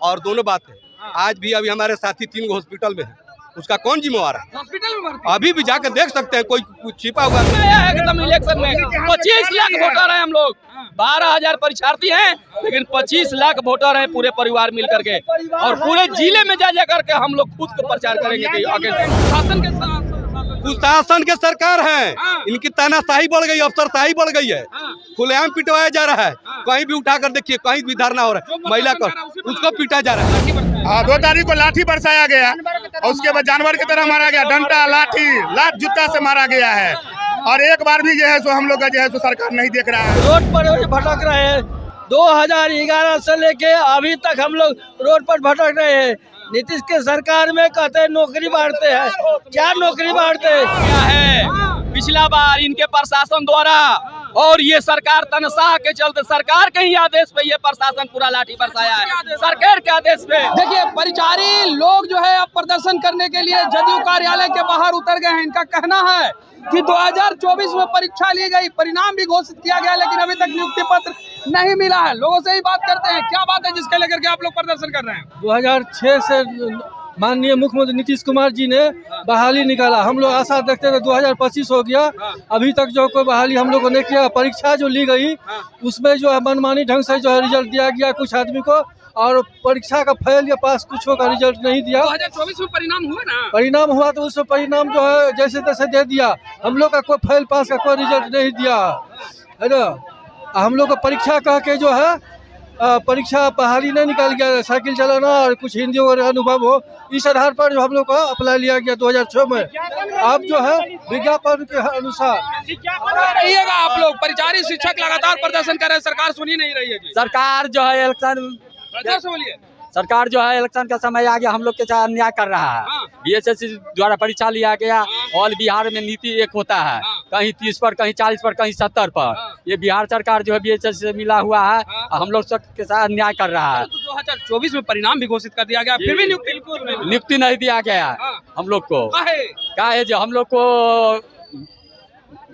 और दोनों बात है। आज भी अभी हमारे साथी 3 हॉस्पिटल में है, उसका कौन जिम्मेवार है? हॉस्पिटल में अभी भी जाकर देख सकते हैं, कोई छिपा हुआ एकदम इलेक्शन में 25 लाख वोटर हैं हम लोग, 12,000 परीक्षार्थी हैं, लेकिन 25 लाख वोटर हैं पूरे परिवार मिल करके, और पूरे जिले में जा करके हम लोग खुद को प्रचार करेंगे कि आगे शासन के कुशासन के सरकार है। इनकी तानाशाही बढ़ गई, अफसरशाही बढ़ गई है, खुलेआम पिटवाया जा रहा है। कहीं भी उठा कर देखिए, कहीं भी धरना हो रहा है, महिला को उसको पीटा जा रहा है। 2 तारीख को लाठी बरसाया गया और उसके बाद जानवर की तरह मारा गया, डंडा लाठ जूता से मारा गया है। और एक बार भी जो है सो हम लोग का जो है सो सरकार नहीं देख रहा है। रोड पर भटक रहे हैं, 2011 से लेके अभी तक हम लोग रोड पर भटक रहे हैं। नीतीश के सरकार में कहते हैं नौकरी बांटते हैं, क्या नौकरी बांटते हैं? क्या है पिछला बार इनके प्रशासन द्वारा, और ये सरकार तनख्वाह के चलते सरकार के ही आदेश पे ये प्रशासन पूरा लाठी बरसाया है, सरकार के आदेश पे। देखिए, परिचारी लोग जो है अब प्रदर्शन करने के लिए जदयू कार्यालय के बाहर उतर गए हैं। इनका कहना है कि 2024 में परीक्षा ली गई, परिणाम भी घोषित किया गया, लेकिन अभी तक नियुक्ति पत्र नहीं मिला है। लोगों से ही बात करते हैं, क्या बात है जिसके लेकर के आप लोग प्रदर्शन कर रहे हैं? 2006 से माननीय मुख्यमंत्री नीतीश कुमार जी ने बहाली निकाला, हम लोग आशा देखते थे 2025 हो गया, अभी तक जो कोई बहाली हम लोग को नहीं किया। परीक्षा जो ली गई उसमें जो है मनमानी ढंग से जो है रिजल्ट दिया गया कुछ आदमी को, और परीक्षा का फेल या पास कुछ का रिजल्ट नहीं दिया। 2024 में परिणाम हुआ ना? परिणाम हुआ तो उसमें परिणाम जो है जैसे तैसे दे दिया, हम लोग का कोई फेल पास का कोई रिजल्ट नहीं दिया है ना। हम लोग को परीक्षा कह के जो है परीक्षा बहाली नहीं निकाल गया, साइकिल चलाना और कुछ हिंदी और अनुभव हो, इस आधार पर जो हम लोग को अप्लाई लिया गया 2006 में। अब जो है विज्ञापन के अनुसार कहिएगा, आप लोग परिचारी शिक्षक लगातार प्रदर्शन कर रहे हैं, सरकार सुनी नहीं रही है जी। सरकार जो है इलेक्शन बोलिए, सरकार जो है इलेक्शन का समय आ गया, हम लोग के साथ अन्याय कर रहा है। बीएसएससी द्वारा परीक्षा लिया गया, और बिहार में नीति एक होता है, कहीं 30 पर, कहीं 40 पर, कहीं 70 पर। ये बिहार सरकार जो है बीएसएससी से मिला हुआ है, हम लोग सब के साथ अन्याय कर रहा है। 2024 में परिणाम भी घोषित कर दिया गया, फिर भी नियुक्ति नहीं दिया गया हम लोग को। क्या है जो हम लोग को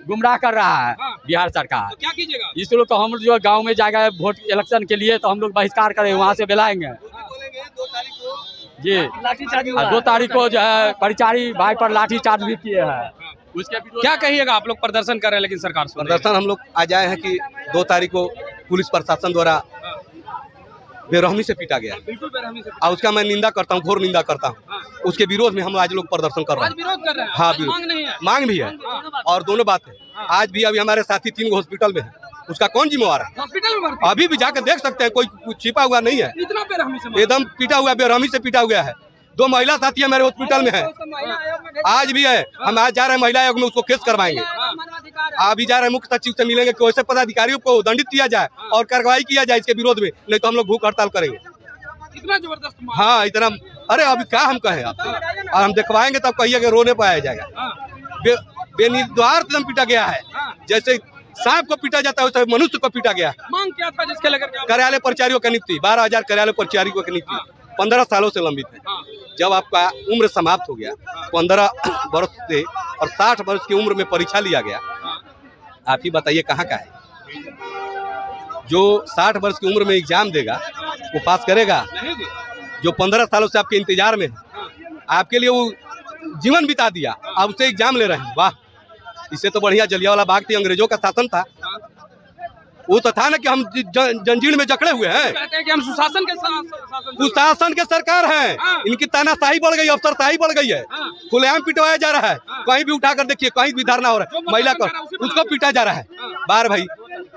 गुमराह कर रहा है बिहार सरकार। क्या कीजिएगा? इस लोग को हम जो गांव में जाएगा वोट इलेक्शन के लिए, तो हम लोग बहिष्कार करें, वहाँ से बुलाएंगे जी। 2 तारीख को जो है परिचारी भाई पर लाठी चार्ज भी किए हैं, उसके क्या कहिएगा? आप लोग प्रदर्शन कर रहे हैं, लेकिन सरकार प्रदर्शन हम लोग आज आए हैं कि 2 तारीख को पुलिस प्रशासन द्वारा बेरहमी से पीटा गया, बिल्कुल बेरहमी से, और उसका मैं निंदा करता हूँ, घोर निंदा करता हूँ। उसके विरोध में हम आज लोग प्रदर्शन कर रहे हैं। विरोध कर रहे हैं? हाँ, मांग नहीं है? मांग भी है, और दोनों बात है। आज भी अभी हमारे साथी 3 हॉस्पिटल में है, उसका कौन जिम्मेवार है? हॉस्पिटल में भर्ती? अभी भी जाकर देख सकते हैं, कोई छिपा हुआ नहीं है, इतना बेरहमी से एकदम पीटा हुआ, बेरहमी से पीटा हुआ है। 2 महिला साथी हमारे हॉस्पिटल में है, आज भी है। हम आज जा रहे हैं महिला आयोग में, उसको केस करवाएंगे। अभी जा रहे हैं मुख्य सचिव से मिलेंगे कि वैसे पदाधिकारियों को दंडित किया जाए और कार्रवाई किया जाए इसके विरोध में, नहीं तो हम लोग भूख हड़ताल करेंगे। इतना जबरदस्त? हाँ, इतना। अरे अभी क्या हम कहें आपसे, और हम दिखवाएंगे तब कहिए कि रोने पाया जाएगा। बेनिर्दार एकदम पीटा गया है, जैसे सांप को पीटा जाता है वैसे मनुष्य को पीटा गया। मांग क्या था जिसके लेकर? कार्यालय परिचारियों की नियुक्ति, 12,000 कार्यालय परिचारियों की नियुक्ति 15 सालों से लंबित है। जब आपका उम्र समाप्त हो गया, 15 वर्ष से और 60 वर्ष की उम्र में परीक्षा लिया गया, आप ही बताइए कहाँ का है? जो 60 वर्ष की उम्र में एग्जाम देगा वो पास करेगा? जो 15 सालों से आपके इंतजार में है, आपके लिए वो जीवन बिता दिया, आप उससे एग्जाम ले रहे हैं। वाह, इससे तो बढ़िया जलियांवाला बाग थी, अंग्रेजों का शासन था। वो तो था ना कि हम जंजीर में जकड़े हुए हैं। कहते हैं कि हम कुशासन के सरकार है। इनकी तानाशाही बढ़ गई, अफसरशाही बढ़ गई है, खुलेआम पिटवाया जा रहा है। कहीं भी उठा कर देखिए, कहीं भी धरना हो रहा है, महिला को उसको पीटा जा रहा है। बार भाई,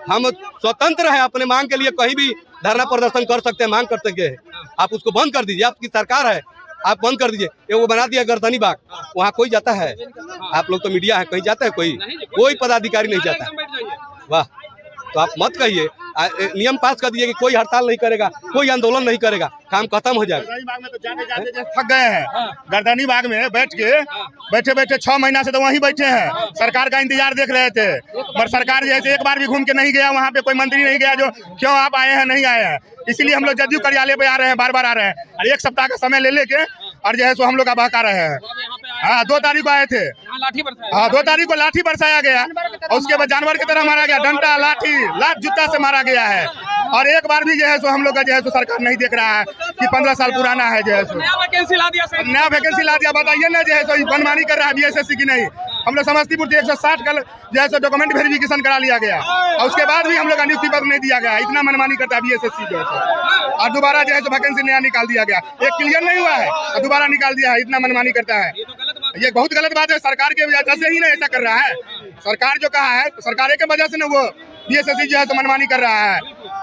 हम स्वतंत्र हैं, अपने मांग के लिए कहीं भी धरना प्रदर्शन कर सकते हैं, मांग कर सकते हैं। आप उसको बंद कर दीजिए, आपकी सरकार है, आप बंद कर दीजिए। ये वो बना दिया गर्दनी बाग, वहाँ कोई जाता है? आप लोग तो मीडिया है, कहीं जाता है? कोई पदाधिकारी नहीं जाता है। वाह, तो आप मत कहिए, नियम पास कर दिए कि कोई हड़ताल नहीं करेगा, कोई आंदोलन नहीं करेगा, काम खत्म हो जाएगा। बाग में तो जाते थक गए हैं। गर्दनी बाग में बैठे बैठे 6 महीना से तो वहीं बैठे हैं, सरकार का इंतजार देख रहे थे, पर सरकार जैसे एक बार भी घूम के नहीं गया, वहाँ पे कोई मंत्री नहीं गया जो क्यों आप आए हैं, नहीं आए हैं। इसीलिए हम लोग जदयू कार्यालय पे आ रहे हैं, बार आ रहे हैं, और 1 सप्ताह का समय ले लेके और जो है सो हम लोग का बहका रहे हैं। हाँ, 2 तारीख को आए थे। हाँ, 2 तारीख को लाठी बरसाया गया और उसके बाद जानवर की तरह मारा गया, डंडा लाठ जूता से मारा गया है। और एक बार भी जो है सो हम लोग का जो है सो सरकार नहीं देख रहा है कि 15 साल पुराना है जो है सो नया वैकेंसी ला दिया सर। नया वैकेंसी ला दिया। बताइए ना जो है सो मनमानी कर रहा है बीएसएससी की नहीं। हम लोग समस्तीपुर से 160 का जो है सो डॉक्यूमेंट वेरिफिकेशन करा लिया गया और उसके बाद भी हम लोग का नियुक्ति पत्र नहीं दिया गया। इतना मनमानी करता है बीएसएससी जो है सो। और दोबारा जो है सो वैकेंसी नया निकाल दिया गया, एक क्लियर नहीं हुआ है और दोबारा निकाल दिया है। इतना मनमानी करता है, ये बहुत गलत बात है। सरकार के वजह से ही ना ऐसा कर रहा है। सरकार जो कहा है सरकार के वजह से ना वो बीएसएससी जो है सो मनमानी कर रहा है।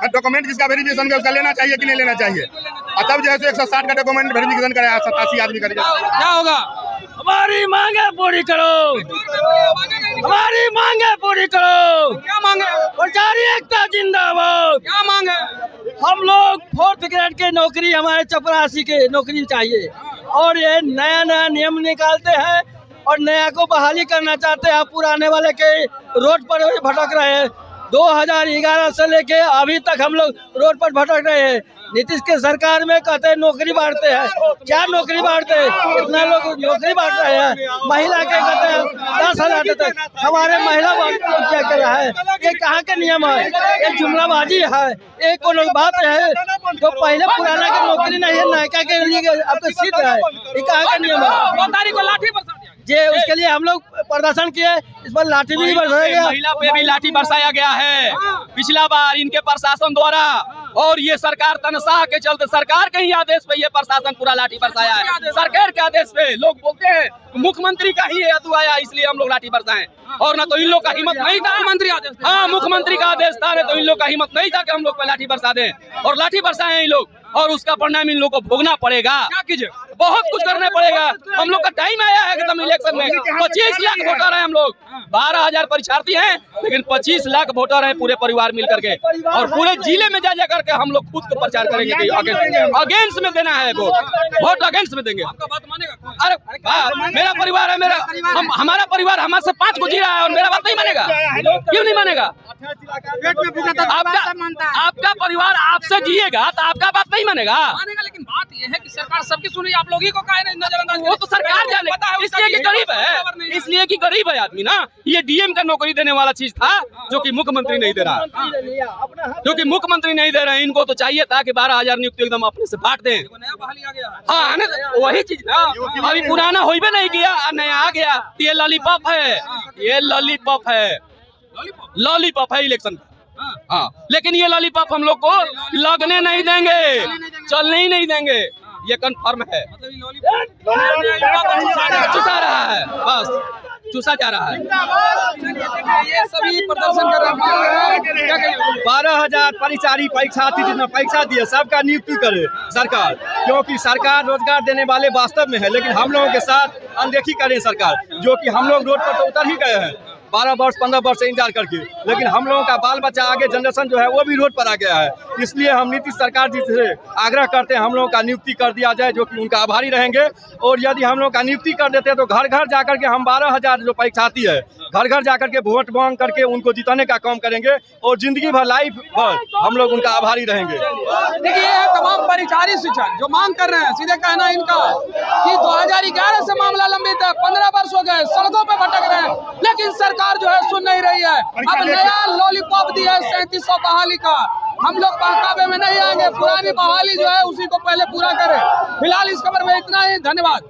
डॉक्यूमेंट जिसका वेरिफिकेशन है उसका लेना चाहिए कि नहीं लेना चाहिए। और तब जो है 160 का डॉक्यूमेंट वेरिफिकेशन कराया, 87 आदमी कर क्या होगा? हमारी मांगे पूरी करो, हमारी मांगे पूरी करो। क्या मांगे? प्रचारी एकता जिंदाबाद। क्या मांगे? हम लोग 4th ग्रेड के नौकरी, हमारे चपरासी के नौकरी चाहिए। और ये नया नया नियम निकालते हैं और नया को बहाली करना चाहते हैं। पुराने वाले के रोड पर भटक रहे हैं। 2011 से लेके अभी तक हम लोग रोड पर भटक रहे हैं। नीतीश के सरकार में कहते हैं नौकरी बांटते हैं, क्या नौकरी बांटते हैं? इतना लोग नौकरी बांट रहे हैं। महिला के कहते हैं 10,000 देते हैं। हमारे महिला क्या कर रहा है? ये कहाँ के नियम है? ये जुमलाबाजी है। एक कोनो बात है तो पहले पुराना की नौकरी नहीं है, नायका के लिए आपका सीट है। ये कहाँ का नियम है? 2 तारीख को लाठी बरसा दिया। जे उसके लिए हम लोग प्रदर्शन किए, इस पर लाठी भी बरसाया गया। महिला पे भी लाठी बरसाया गया है पिछला बार इनके प्रशासन द्वारा। और ये सरकार तनशाह के चलते, सरकार के ही आदेश पे ये प्रशासन पूरा लाठी बरसाया है। सरकार के आदेश पे लोग बोलते हैं मुख्यमंत्री का ही अदू आया इसलिए हम लोग लाठी बरसाए। और ना तो इन लोग का हिम्मत नहीं था, मुख्यमंत्री आदेश। हाँ मुख्यमंत्री का आदेश था, तो इन लोग का हिम्मत नहीं था कि हम लोग पे लाठी बरसा दें। और लाठी बरसाए इन लोग और उसका परिणाम इन लोग को भोगना पड़ेगा। क्या कीजिए? बहुत कुछ करना पड़ेगा। हम लोग का टाइम आया है एकदम इलेक्शन में। 25 लाख वोटर है हम लोग, 12,000 परीक्षार्थी हैं, लेकिन 25 लाख वोटर हैं पूरे परिवार मिल करके। और पूरे जिले में जा जा करके हम लोग खुद को प्रचार करेंगे कि अगेंस्ट में देना है वोट अगेंस्ट में देंगे। आपका बात मानेगा? अरे मेरा परिवार है, हमारा परिवार हमारे से 5 को जी रहा है और मेरा बात नहीं मानेगा? क्यों नहीं मानेगा? आपका परिवार आपसे जिएगा तो आपका बात नहीं मानेगा? मानेगा, लेकिन बात यह है कि सरकार सबकी सुनी, आप लोग ही को काहे नजरअंदाज? वो तो सरकार जाने, इसलिए कि गरीब है, इसलिए कि गरीब है आदमी ना। ये डीएम का नौकरी देने वाला चीज था जो कि मुख्यमंत्री नहीं दे रहा, क्योंकि मुख्यमंत्री नहीं दे रहे। इनको तो चाहिए था कि 12,000 नियुक्ति एकदम अपने से बांट दें। नया बहाली आ गया। हाँ वही चीज ना, अभी पुराना हो भी नहीं गया, नया आ गया। ये लॉलीपॉप है, ये लॉलीपॉप है, लॉलीपॉप है इलेक्शन का। हाँ, लेकिन ये लॉलीपॉप हम लोग को लगने नहीं देंगे, चलने ही नहीं देंगे, ये कंफर्म है। चूसा रहा है, बस चूसा जा रहा है। ये सभी प्रदर्शन कर रहे हैं। 12,000 परिचारी परीक्षार्थी जितना परीक्षा दिए सबका नियुक्ति करे सरकार, क्योंकि सरकार रोजगार देने वाले वास्तव में है, लेकिन हम लोगों के साथ अनदेखी करें सरकार, जो कि हम लोग रोड पर तो उतर ही गए हैं 12 वर्ष 15 वर्ष से इंतजार करके, लेकिन हम लोगों का बाल बच्चा आगे जनरेशन जो है वो भी रोड पर आ गया है। इसलिए हम नीतीश सरकार जी से आग्रह करते हैं हम लोगों का नियुक्ति कर दिया जाए, जो कि उनका आभारी रहेंगे। और यदि हम लोग का नियुक्ति कर देते हैं तो घर घर जाकर के हम 12,000 जो परीक्षार्थी है घर घर जाकर के वोट मांग करके उनको जिताने का काम करेंगे और जिंदगी भर लाइफ भर हम लोग उनका आभारी रहेंगे। देखिए ये तमाम परिचारी शिक्षक जो मांग कर रहे हैं, सीधे कहना इनका कि 2011 से मामला लंबित है, 15 वर्ष हो गए, सड़कों पे भटक रहे हैं, लेकिन सरकार जो है सुन नहीं रही है। अब नया लॉलीपॉप दिया है 3700 बहाली का। हम लोग बहकावे में नहीं आएंगे, पुरानी बहाली जो है उसी को पहले पूरा करें। फिलहाल इस खबर में इतना ही, धन्यवाद।